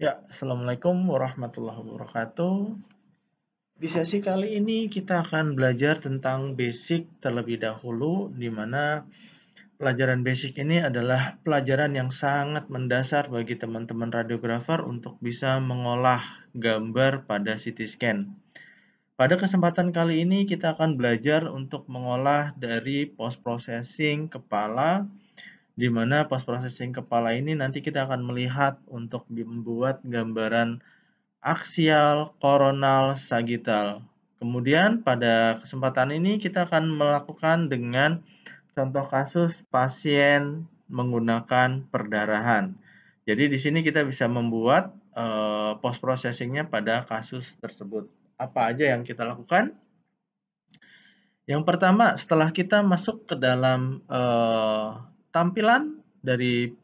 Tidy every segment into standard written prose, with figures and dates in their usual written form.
Ya, Assalamualaikum warahmatullahi wabarakatuh. Di sesi kali ini kita akan belajar tentang basic terlebih dahulu, di mana pelajaran basic ini adalah pelajaran yang sangat mendasar bagi teman-teman radiografer untuk bisa mengolah gambar pada CT scan. Pada kesempatan kali ini kita akan belajar untuk mengolah dari post processing kepala, di mana post processing kepala ini nanti kita akan melihat untuk membuat gambaran aksial, koronal, sagital. Kemudian pada kesempatan ini kita akan melakukan dengan contoh kasus pasien menggunakan perdarahan. Jadi di sini kita bisa membuat post processingnya pada kasus tersebut. Apa aja yang kita lakukan? Yang pertama, setelah kita masuk ke dalam tampilan dari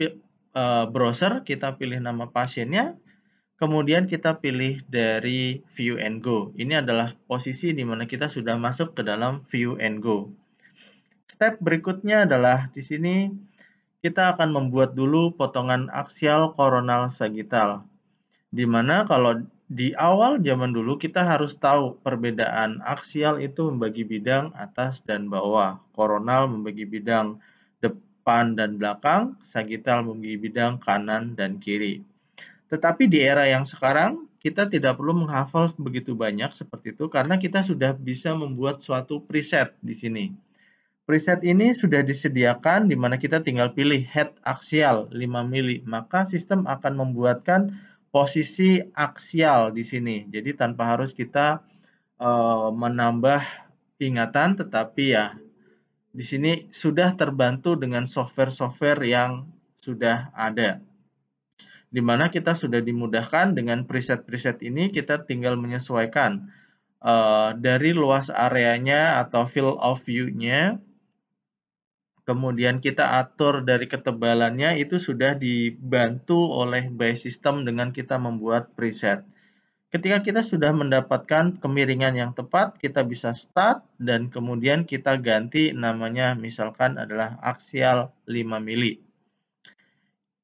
browser, kita pilih nama pasiennya. Kemudian kita pilih dari View and Go. Ini adalah posisi di mana kita sudah masuk ke dalam View and Go. Step berikutnya adalah di sini kita akan membuat dulu potongan aksial, koronal, sagital. Di mana kalau di awal zaman dulu kita harus tahu perbedaan aksial itu membagi bidang atas dan bawah, koronal membagi bidang depan dan belakang, sagital membagi bidang kanan dan kiri. Tetapi di era yang sekarang, kita tidak perlu menghafal begitu banyak seperti itu karena kita sudah bisa membuat suatu preset di sini. Preset ini sudah disediakan di mana kita tinggal pilih head aksial 5 mili, maka sistem akan membuatkan posisi aksial di sini. Jadi tanpa harus kita menambah ingatan, tetapi ya di sini sudah terbantu dengan software-software yang sudah ada, di mana kita sudah dimudahkan dengan preset-preset ini, kita tinggal menyesuaikan dari luas areanya atau field of view-nya, kemudian kita atur dari ketebalannya, itu sudah dibantu oleh by system dengan kita membuat preset. Ketika kita sudah mendapatkan kemiringan yang tepat, kita bisa start dan kemudian kita ganti namanya, misalkan adalah aksial 5 mili.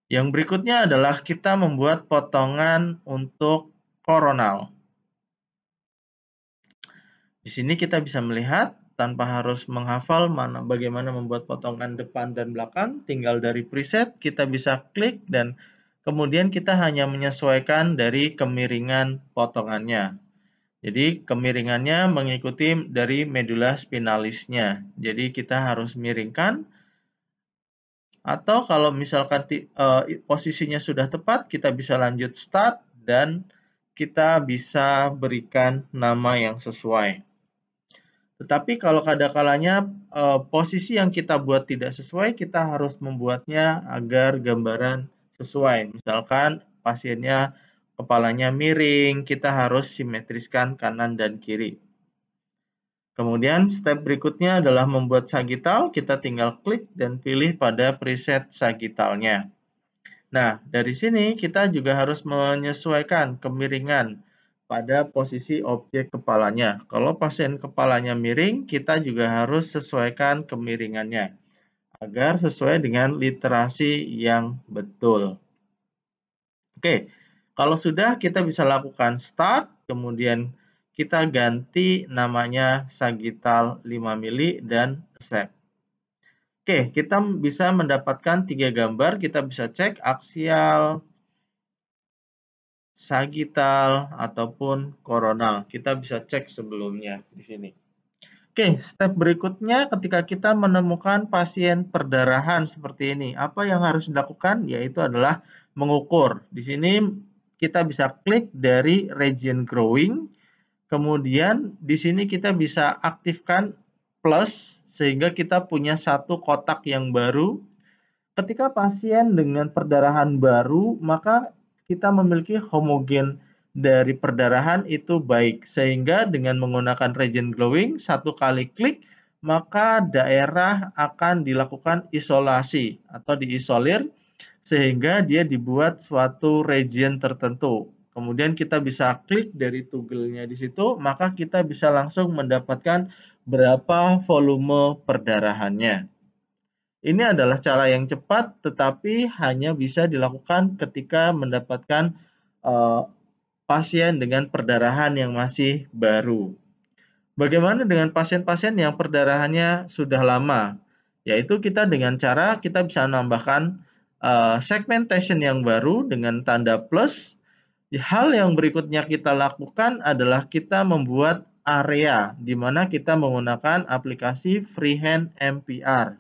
Yang berikutnya adalah kita membuat potongan untuk koronal. Di sini kita bisa melihat tanpa harus menghafal bagaimana membuat potongan depan dan belakang, tinggal dari preset kita bisa klik dan kemudian kita hanya menyesuaikan dari kemiringan potongannya. Jadi kemiringannya mengikuti dari medula spinalisnya. Jadi kita harus miringkan, atau kalau misalkan posisinya sudah tepat, kita bisa lanjut start dan kita bisa berikan nama yang sesuai. Tetapi kalau kadang-kalanya posisi yang kita buat tidak sesuai, kita harus membuatnya agar gambaran sesuai. Misalkan pasiennya kepalanya miring, kita harus simetriskan kanan dan kiri. Kemudian step berikutnya adalah membuat sagital, kita tinggal klik dan pilih pada preset sagitalnya. Nah, dari sini kita juga harus menyesuaikan kemiringan pada posisi objek kepalanya. Kalau pasien kepalanya miring, kita juga harus sesuaikan kemiringannya agar sesuai dengan literasi yang betul. Oke, kalau sudah kita bisa lakukan start, kemudian kita ganti namanya sagital 5 mili dan accept. Oke, kita bisa mendapatkan 3 gambar, kita bisa cek aksial, sagital, ataupun koronal. Kita bisa cek sebelumnya di sini. Oke, step berikutnya ketika kita menemukan pasien perdarahan seperti ini, apa yang harus dilakukan? Yaitu adalah mengukur. Di sini kita bisa klik dari region growing, kemudian di sini kita bisa aktifkan plus, sehingga kita punya satu kotak yang baru. Ketika pasien dengan perdarahan baru, maka kita memiliki homogen dari perdarahan itu baik, sehingga dengan menggunakan region glowing, satu kali klik, maka daerah akan dilakukan isolasi atau diisolir, sehingga dia dibuat suatu region tertentu. Kemudian kita bisa klik dari toggle-nya di situ, maka kita bisa langsung mendapatkan berapa volume perdarahannya. Ini adalah cara yang cepat, tetapi hanya bisa dilakukan ketika mendapatkan pasien dengan perdarahan yang masih baru. Bagaimana dengan pasien-pasien yang perdarahannya sudah lama? Yaitu kita dengan cara kita bisa menambahkan segmentation yang baru dengan tanda plus. Hal yang berikutnya kita lakukan adalah kita membuat area di mana kita menggunakan aplikasi Freehand MPR.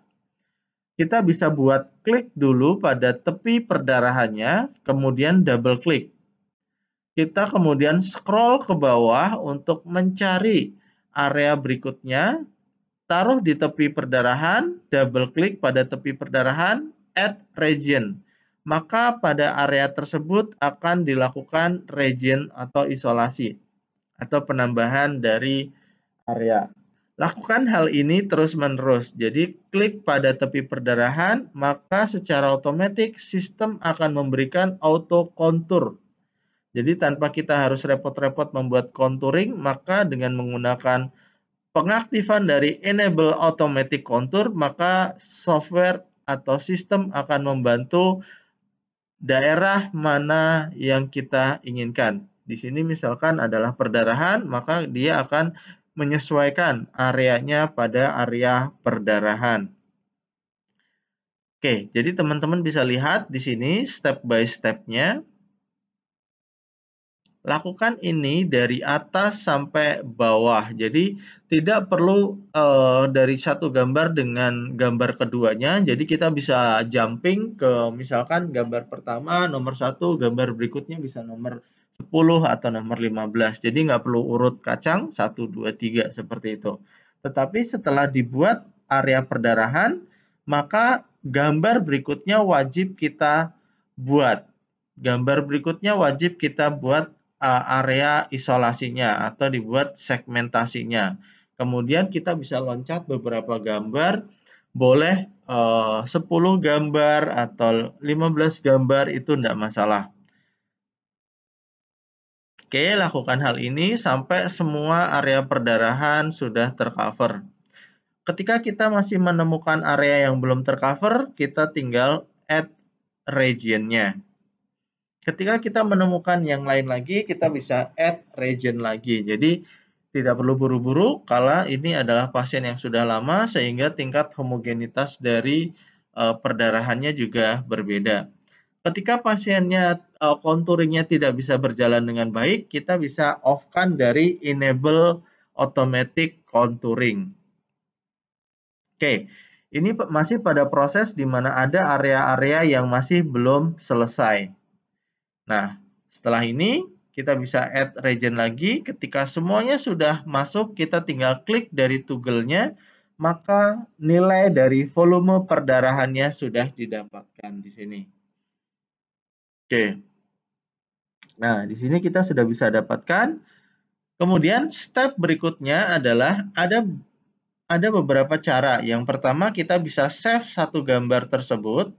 Kita bisa buat klik dulu pada tepi perdarahannya, kemudian double klik. Kita kemudian scroll ke bawah untuk mencari area berikutnya, taruh di tepi perdarahan, double klik pada tepi perdarahan, add region. Maka pada area tersebut akan dilakukan region atau isolasi atau penambahan dari area. Lakukan hal ini terus-menerus. Jadi klik pada tepi perdarahan, maka secara otomatis sistem akan memberikan auto contour. Jadi tanpa kita harus repot-repot membuat contouring, maka dengan menggunakan pengaktifan dari enable automatic contour, maka software atau sistem akan membantu daerah mana yang kita inginkan. Di sini misalkan adalah perdarahan, maka dia akan menyesuaikan areanya pada area perdarahan. Oke, jadi teman-teman bisa lihat di sini step by step-nya. Lakukan ini dari atas sampai bawah. Jadi tidak perlu dari satu gambar dengan gambar keduanya. Jadi kita bisa jumping ke misalkan gambar pertama nomor 1, gambar berikutnya bisa nomor 10 atau nomor 15. Jadi nggak perlu urut kacang 1, 2, 3 seperti itu. Tetapi setelah dibuat area perdarahan, maka gambar berikutnya wajib kita buat. Gambar berikutnya wajib kita buat area isolasinya atau dibuat segmentasinya. Kemudian kita bisa loncat beberapa gambar, boleh 10 gambar atau 15 gambar itu tidak masalah. Oke, lakukan hal ini sampai semua area perdarahan sudah tercover. Ketika kita masih menemukan area yang belum tercover, kita tinggal add region-nya. Ketika kita menemukan yang lain lagi, kita bisa add region lagi. Jadi tidak perlu buru-buru kalau ini adalah pasien yang sudah lama sehingga tingkat homogenitas dari perdarahannya juga berbeda. Ketika pasiennya contouring-nya tidak bisa berjalan dengan baik, kita bisa off-kan dari enable automatic contouring. Oke, ini masih pada proses di mana ada area-area yang masih belum selesai. Nah, setelah ini kita bisa add region lagi. Ketika semuanya sudah masuk, kita tinggal klik dari toggle-nya, maka nilai dari volume perdarahannya sudah didapatkan di sini. Oke. Nah, di sini kita sudah bisa dapatkan. Kemudian step berikutnya adalah ada beberapa cara. Yang pertama kita bisa save satu gambar tersebut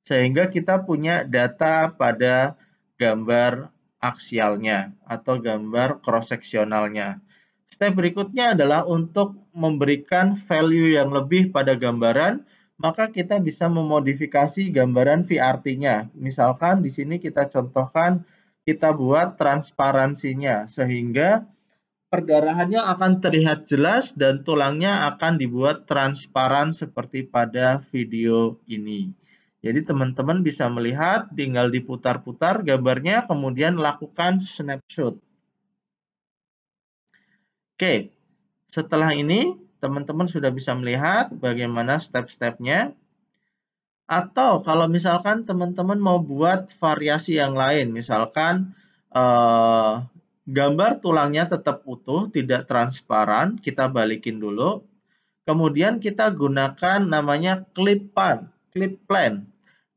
sehingga kita punya data pada gambar aksialnya atau gambar cross-seksionalnya. Step berikutnya adalah untuk memberikan value yang lebih pada gambaran, maka kita bisa memodifikasi gambaran VRT-nya. Misalkan di sini kita contohkan, kita buat transparansinya, sehingga perdarahannya akan terlihat jelas dan tulangnya akan dibuat transparan seperti pada video ini. Jadi teman-teman bisa melihat, tinggal diputar-putar gambarnya, kemudian lakukan snapshot. Oke, setelah ini teman-teman sudah bisa melihat bagaimana step-stepnya. Atau kalau misalkan teman-teman mau buat variasi yang lain, misalkan gambar tulangnya tetap utuh, tidak transparan, kita balikin dulu. Kemudian kita gunakan namanya clip plan.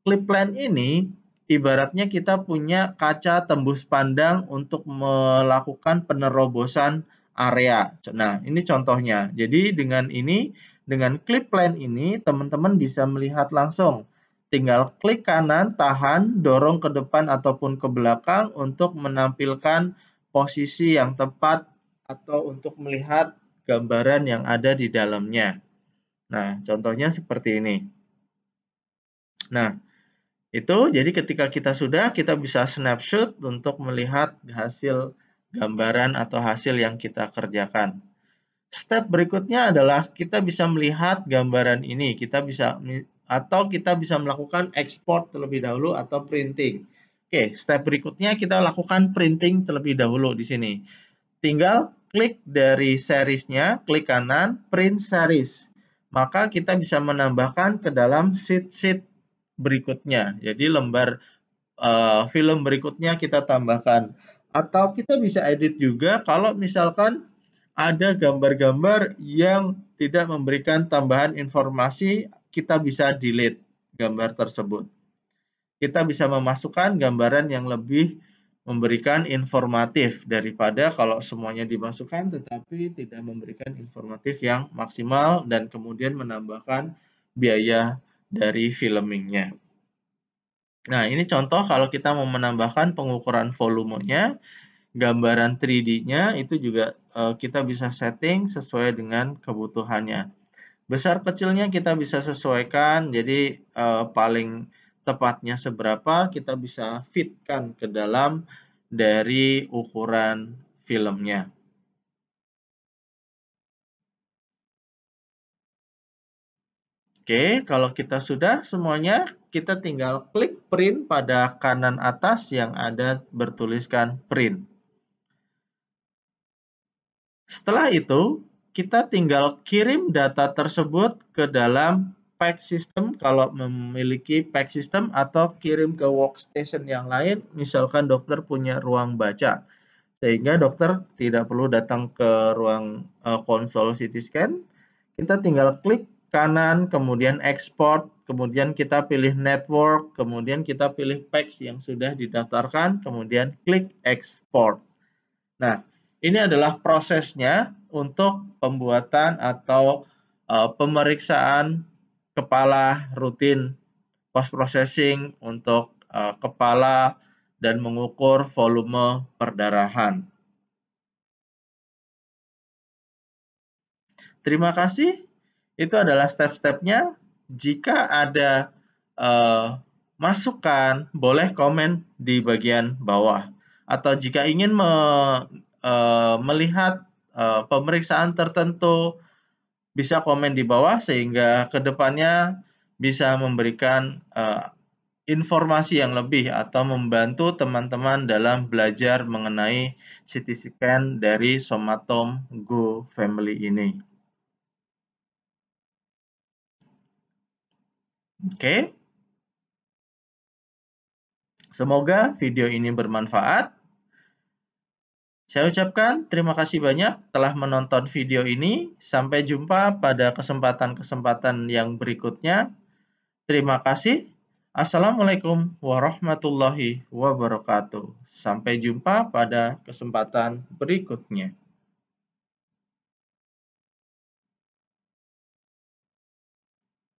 Clip plan ini ibaratnya kita punya kaca tembus pandang untuk melakukan penerobosan area. Nah, ini contohnya. Jadi dengan clip plan ini teman-teman bisa melihat langsung. Tinggal klik kanan, tahan, dorong ke depan ataupun ke belakang untuk menampilkan posisi yang tepat atau untuk melihat gambaran yang ada di dalamnya. Nah, contohnya seperti ini. Nah, Itu jadi ketika kita sudah, kita bisa snapshot untuk melihat hasil gambaran atau hasil yang kita kerjakan. Step berikutnya adalah kita bisa melihat gambaran ini, atau kita bisa melakukan ekspor terlebih dahulu atau printing. Oke, step berikutnya kita lakukan printing terlebih dahulu di sini. Tinggal klik dari seriesnya, klik kanan, print series. Maka kita bisa menambahkan ke dalam sheet berikutnya. Jadi lembar film berikutnya kita tambahkan. Atau kita bisa edit juga kalau misalkan ada gambar-gambar yang tidak memberikan tambahan informasi, kita bisa delete gambar tersebut. Kita bisa memasukkan gambaran yang lebih memberikan informatif daripada kalau semuanya dimasukkan tetapi tidak memberikan informatif yang maksimal dan kemudian menambahkan biaya dari filmingnya. Nah, ini contoh kalau kita mau menambahkan pengukuran volumenya, gambaran 3D-nya itu juga kita bisa setting sesuai dengan kebutuhannya. Besar kecilnya kita bisa sesuaikan, jadi paling tepatnya seberapa kita bisa fitkan ke dalam dari ukuran filmnya. Oke, kalau kita sudah semuanya, kita tinggal klik print pada kanan atas yang ada bertuliskan print. Setelah itu, kita tinggal kirim data tersebut ke dalam PACS system kalau memiliki PACS system atau kirim ke workstation yang lain, misalkan dokter punya ruang baca. Sehingga dokter tidak perlu datang ke ruang konsol CT scan. Kita tinggal klik kanan, kemudian export, kemudian kita pilih network, kemudian kita pilih PACS yang sudah didaftarkan, kemudian klik export. Nah, ini adalah prosesnya untuk pembuatan atau pemeriksaan kepala rutin post processing untuk kepala dan mengukur volume perdarahan. Terima kasih. Itu adalah step-stepnya. Jika ada masukan, boleh komen di bagian bawah. Atau jika ingin melihat pemeriksaan tertentu, bisa komen di bawah sehingga ke depannya bisa memberikan informasi yang lebih atau membantu teman-teman dalam belajar mengenai CT scan dari Somatom Go Family ini. Oke. Semoga video ini bermanfaat. Saya ucapkan terima kasih banyak telah menonton video ini. Sampai jumpa pada kesempatan-kesempatan yang berikutnya. Terima kasih. Assalamualaikum warahmatullahi wabarakatuh. Sampai jumpa pada kesempatan berikutnya.